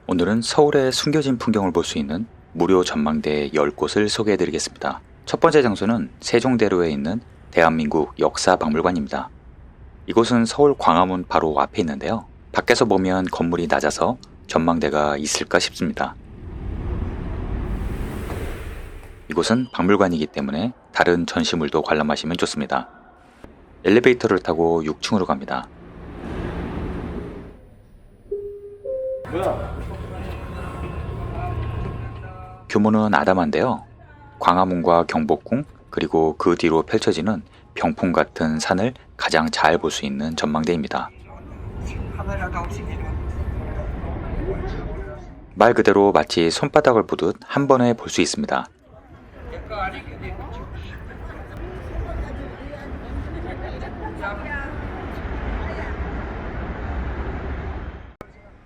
오늘은 서울의 숨겨진 풍경을 볼 수 있는 무료 전망대 10곳을 소개해 드리겠습니다. 첫 번째 장소는 세종대로에 있는 대한민국 역사박물관입니다. 이곳은 서울 광화문 바로 앞에 있는데요. 밖에서 보면 건물이 낮아서 전망대가 있을까 싶습니다. 이곳은 박물관이기 때문에 다른 전시물도 관람하시면 좋습니다. 엘리베이터를 타고 6층으로 갑니다. 규모는 아담한데요. 광화문과 경복궁 그리고 그 뒤로 펼쳐지는 병풍 같은 산을 가장 잘 볼 수 있는 전망대입니다. 말 그대로 마치 손바닥을 보듯 한 번에 볼 수 있습니다.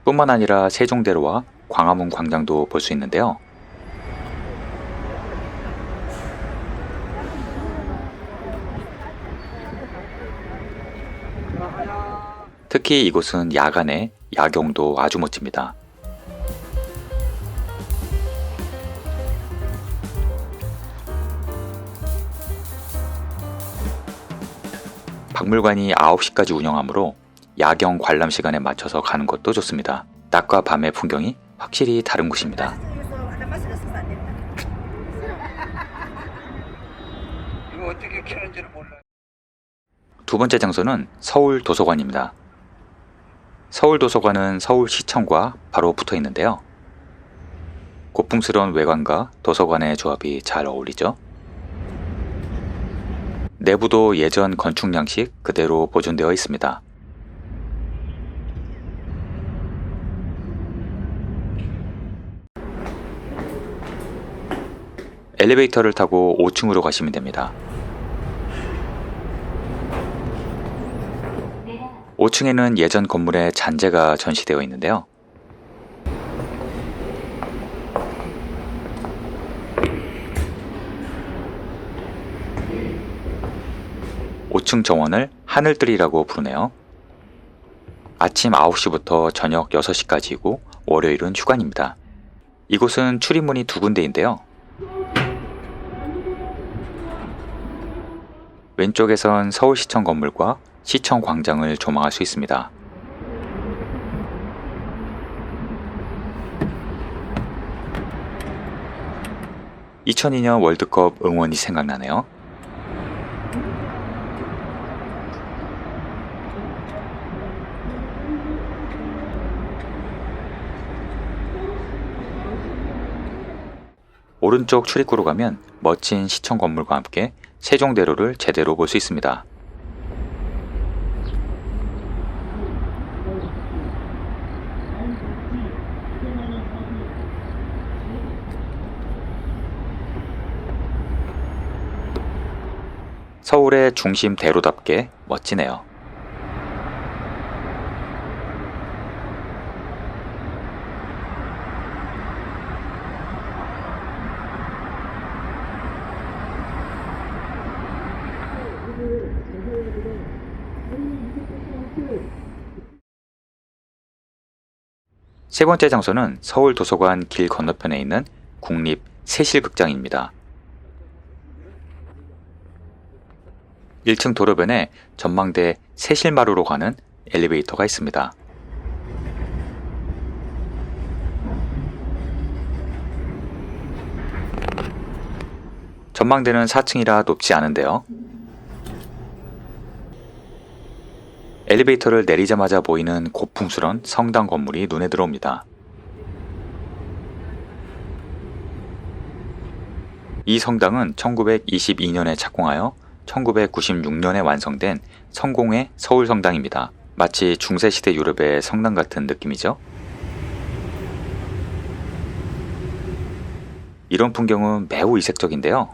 뿐만 아니라 세종대로와 광화문 광장도 볼 수 있는데요. 특히 이곳은 야간에 야경도 아주 멋집니다. 박물관이 9시까지 운영하므로 야경 관람 시간에 맞춰서 가는 것도 좋습니다. 낮과 밤의 풍경이 확실히 다른 곳입니다. 두 번째 장소는 서울 도서관입니다. 서울 도서관은 서울시청과 바로 붙어 있는데요. 고풍스러운 외관과 도서관의 조합이 잘 어울리죠. 내부도 예전 건축 양식 그대로 보존되어 있습니다. 엘리베이터를 타고 5층으로 가시면 됩니다. 5층에는 예전 건물의 잔재가 전시되어 있는데요. (5층) 정원을 하늘들이라고 부르네요. 아침 9시부터 저녁 6시까지이고 월요일은 휴관입니다. 이곳은 출입문이 두 군데인데요. 왼쪽에선 서울시청 건물과 시청 광장을 조망할 수 있습니다. (2002년) 월드컵 응원이 생각나네요. 오른쪽 출입구로 가면 멋진 시청 건물과 함께 세종대로를 제대로 볼 수 있습니다. 서울의 중심 대로답게 멋지네요. 세 번째 장소는 서울도서관 길 건너편에 있는 국립세실극장입니다. 1층 도로변에 전망대 세실마루로 가는 엘리베이터가 있습니다. 전망대는 4층이라 높지 않은데요. 엘리베이터를 내리자마자 보이는 고풍스런 성당 건물이 눈에 들어옵니다. 이 성당은 1922년에 착공하여 1996년에 완성된 성공의 서울성당입니다. 마치 중세시대 유럽의 성당 같은 느낌이죠. 이런 풍경은 매우 이색적인데요.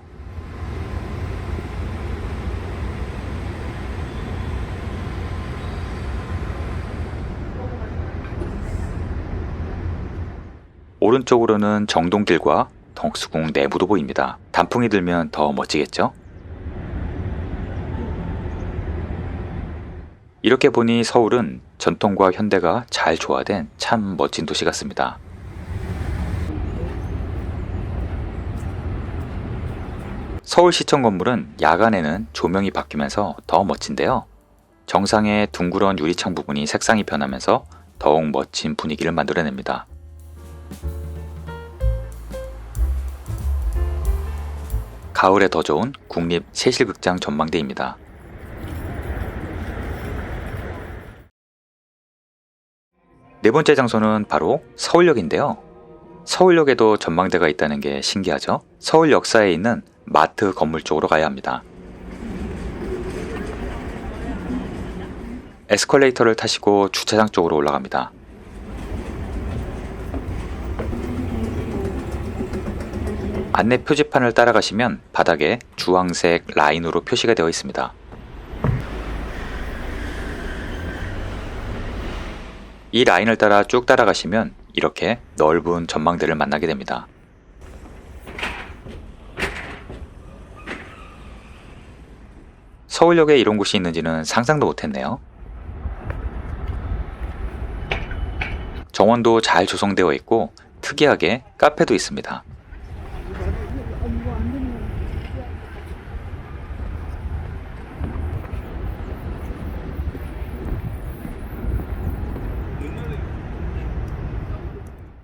오른쪽으로는 정동길과 덕수궁 내부도 보입니다. 단풍이 들면 더 멋지겠죠? 이렇게 보니 서울은 전통과 현대가 잘 조화된 참 멋진 도시 같습니다. 서울시청 건물은 야간에는 조명이 바뀌면서 더 멋진데요. 정상의 둥그런 유리창 부분이 색상이 변하면서 더욱 멋진 분위기를 만들어냅니다. 가을에 더 좋은 국립세실극장 전망대입니다. 네 번째 장소는 바로 서울역인데요. 서울역에도 전망대가 있다는 게 신기하죠? 서울 역사에 있는 마트 건물 쪽으로 가야 합니다. 에스컬레이터를 타시고 주차장 쪽으로 올라갑니다. 안내 표지판을 따라가시면 바닥에 주황색 라인으로 표시가 되어 있습니다. 이 라인을 따라 쭉 따라가시면 이렇게 넓은 전망대를 만나게 됩니다. 서울역에 이런 곳이 있는지는 상상도 못했네요. 정원도 잘 조성되어 있고 특이하게 카페도 있습니다.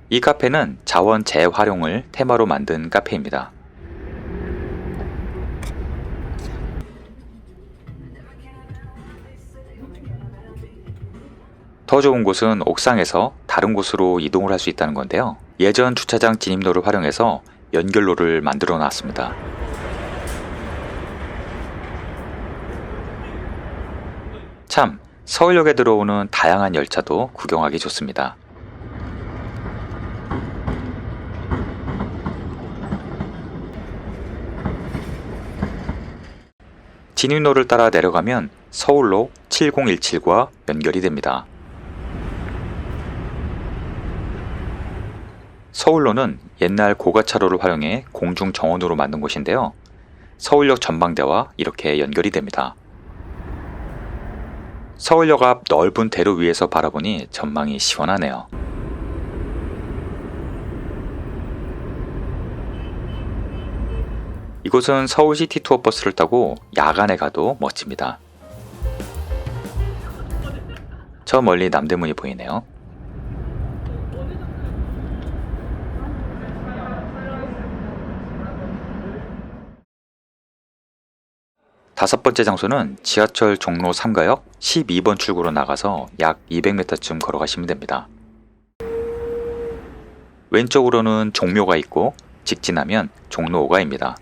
이 카페는 자원 재활용을 테마로 만든 카페입니다. 더 좋은 곳은 옥상에서 다른 곳으로 이동을 할 수 있다는 건데요. 예전 주차장 진입로를 활용해서 연결로를 만들어 놨습니다. 참, 서울역에 들어오는 다양한 열차도 구경하기 좋습니다. 진입로를 따라 내려가면 서울로 7017과 연결이 됩니다. 서울로는 옛날 고가차로를 활용해 공중 정원으로 만든 곳인데요. 서울역 전망대와 이렇게 연결이 됩니다. 서울역 앞 넓은 대로 위에서 바라보니 전망이 시원하네요. 이곳은 서울시티 투어 버스를 타고 야간에 가도 멋집니다. 저 멀리 남대문이 보이네요. 다섯 번째 장소는 지하철 종로 3가역 12번 출구로 나가서 약 200m쯤 걸어가시면 됩니다. 왼쪽으로는 종묘가 있고 직진하면 종로 5가입니다.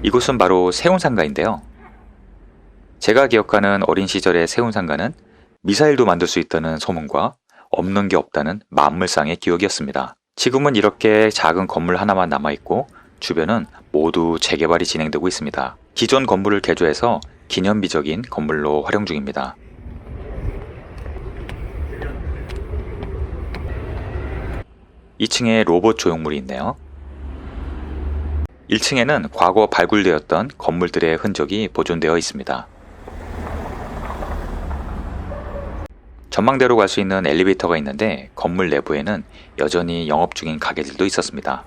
이곳은 바로 세운상가인데요. 제가 기억하는 어린 시절의 세운상가는 미사일도 만들 수 있다는 소문과 없는 게 없다는 만물상의 기억이었습니다. 지금은 이렇게 작은 건물 하나만 남아있고 주변은 모두 재개발이 진행되고 있습니다. 기존 건물을 개조해서 기념비적인 건물로 활용 중입니다. (2층에) 로봇 조형물이 있네요. 1층에는 과거 발굴되었던 건물들의 흔적이 보존되어 있습니다. 전망대로 갈 수 있는 엘리베이터가 있는데 건물 내부에는 여전히 영업 중인 가게들도 있었습니다.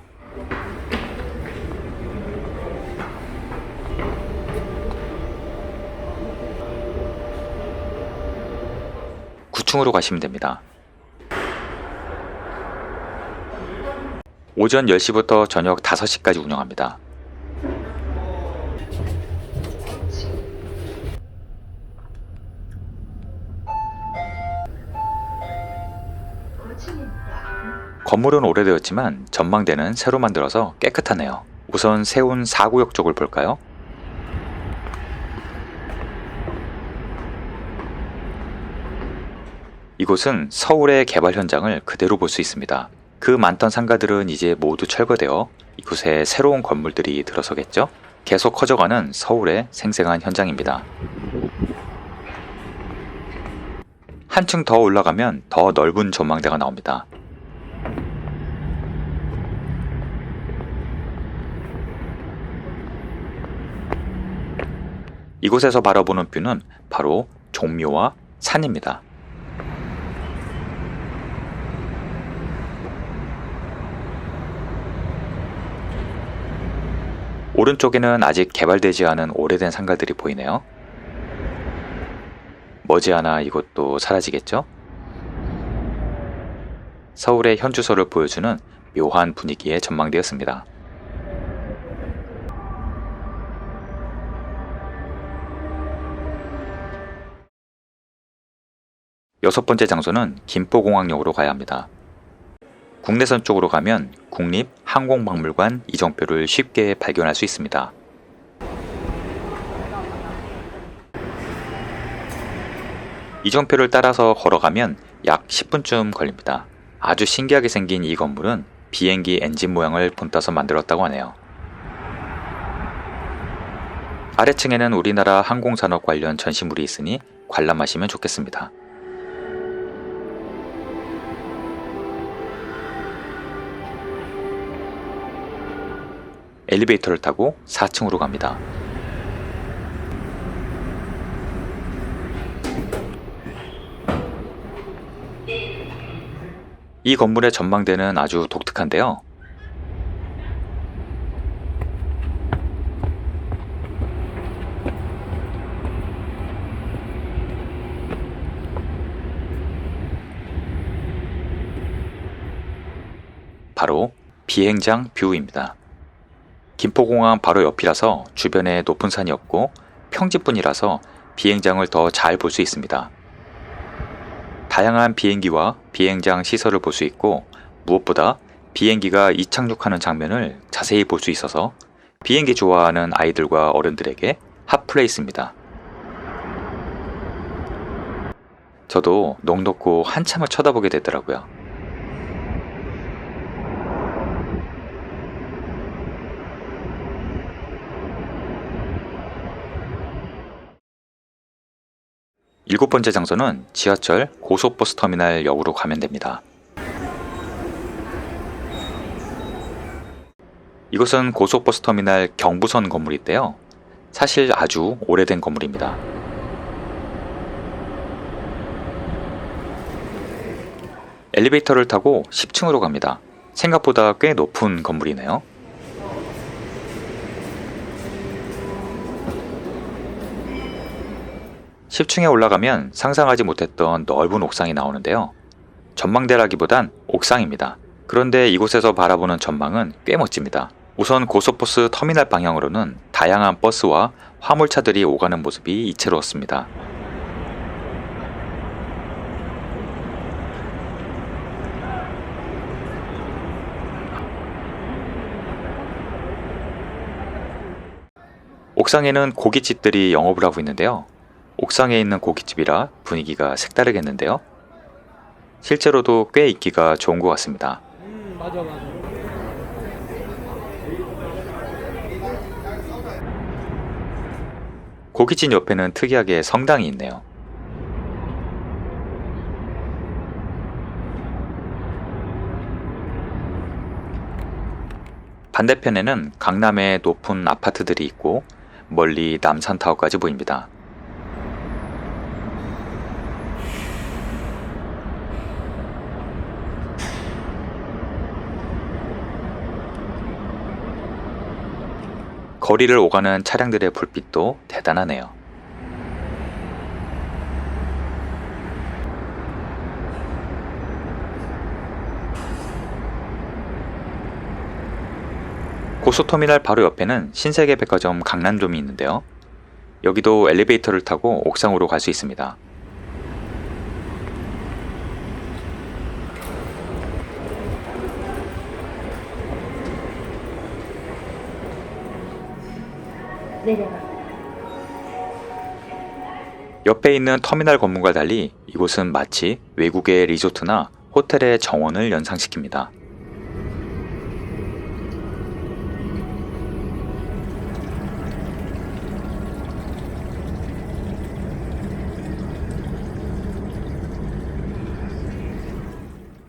(9층으로) 가시면 됩니다. 오전 10시부터 저녁 5시까지 운영합니다. 건물은 오래되었지만 전망대는 새로 만들어서 깨끗하네요. 우선 세운 4구역 쪽을 볼까요? 이곳은 서울의 개발 현장을 그대로 볼 수 있습니다. 그 많던 상가들은 이제 모두 철거되어 이곳에 새로운 건물들이 들어서겠죠? 계속 커져가는 서울의 생생한 현장입니다. 한층 더 올라가면 더 넓은 전망대가 나옵니다. 이곳에서 바라보는 뷰는 바로 종묘와 산입니다. 오른쪽에는 아직 개발되지 않은 오래된 상가들이 보이네요. 머지않아 이곳도 사라지겠죠? 서울의 현주소를 보여주는 묘한 분위기의 전망대였습니다. 여섯 번째 장소는 김포공항역으로 가야 합니다. 국내선 쪽으로 가면 국립항공박물관 이정표를 쉽게 발견할 수 있습니다. 이정표를 따라서 걸어가면 약 10분쯤 걸립니다. 아주 신기하게 생긴 이 건물은 비행기 엔진 모양을 본따서 만들었다고 하네요. 아래층에는 우리나라 항공산업 관련 전시물이 있으니 관람하시면 좋겠습니다. 엘리베이터를 타고 4층으로 갑니다. 이 건물의 전망대는 아주 독특한데요. 바로 비행장 뷰입니다. 김포공항 바로 옆이라서 주변에 높은 산이 없고 평지뿐이라서 비행장을 더 잘 볼 수 있습니다. 다양한 비행기와 비행장 시설을 볼 수 있고 무엇보다 비행기가 이착륙하는 장면을 자세히 볼 수 있어서 비행기 좋아하는 아이들과 어른들에게 핫플레이스입니다. 저도 넋 놓고 한참을 쳐다보게 되더라고요. 일곱 번째 장소는 지하철 고속버스 터미널 역으로 가면 됩니다. 이것은 고속버스 터미널 경부선 건물인데요. 사실 아주 오래된 건물입니다. 엘리베이터를 타고 10층으로 갑니다. 생각보다 꽤 높은 건물이네요. (10층에) 올라가면 상상하지 못했던 넓은 옥상이 나오는데요. 전망대라기보단 옥상입니다. 그런데 이곳에서 바라보는 전망은 꽤 멋집니다. 우선 고속버스 터미널 방향으로는 다양한 버스와 화물차들이 오가는 모습이 이채로웠습니다. 옥상에는 고깃집들이 영업을 하고 있는데요. 옥상에 있는 고깃집이라 분위기가 색다르겠는데요. 실제로도 꽤 인기가 좋은 것 같습니다. 맞아. 고깃집 옆에는 특이하게 성당이 있네요. 반대편에는 강남의 높은 아파트들이 있고 멀리 남산타워까지 보입니다. 거리를 오가는 차량들의 불빛도 대단하네요. 고속터미널 바로 옆에는 신세계백화점 강남점이 있는데요. 여기도 엘리베이터를 타고 옥상으로 갈 수 있습니다. 옆에 있는 터미널 건물과 달리 이곳은 마치 외국의 리조트나 호텔의 정원을 연상시킵니다.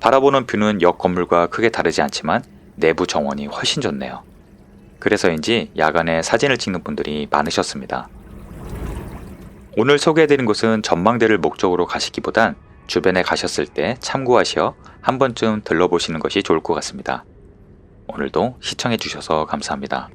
바라보는 뷰는 역 건물과 크게 다르지 않지만 내부 정원이 훨씬 좋네요. 그래서인지 야간에 사진을 찍는 분들이 많으셨습니다. 오늘 소개해드린 곳은 전망대를 목적으로 가시기보단 주변에 가셨을 때 참고하시어 한 번쯤 들러보시는 것이 좋을 것 같습니다. 오늘도 시청해주셔서 감사합니다.